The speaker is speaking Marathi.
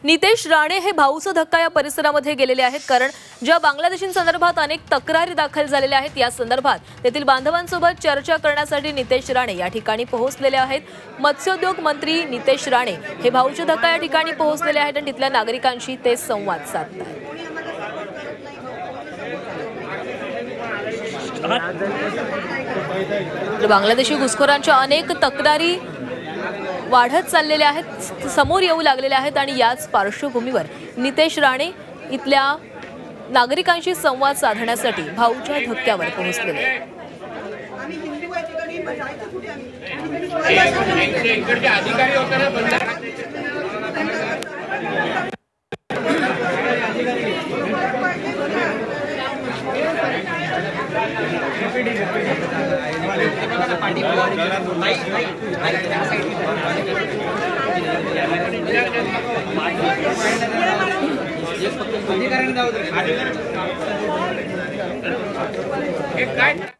नितेश राणे हे भाऊचा धक्का या परिसरामध्ये गेलेले आहेत, कारण ज्या बांगलादेशींसंदर्भात अनेक तक्रारी दाखल झालेल्या आहेत या संदर्भात तेथील बांधवांसोबत चर्चा करण्यासाठी नितेश राणे या ठिकाणी पोहोचलेले आहेत। मत्स्योद्योग मंत्री नितेश राणे हे भाऊचा धक्का या ठिकाणी पोहोचलेले आहेत आणि तिथल्या नागरिकांशी ते संवाद साधत आहेत। बांगलादेशी घुसखोरांच्या अनेक तक्रारी वाढत चाललेल्या आहेत, समोर येऊ लागलेल्या आहेत आणि याच पार्श्वभूमीवर नितेश राणे इथल्या नागरिकांशी संवाद साधण्यासाठी भाऊच्या धक्क्यावर पोहोचलेले आहेत। अधिकाऱ्यांनी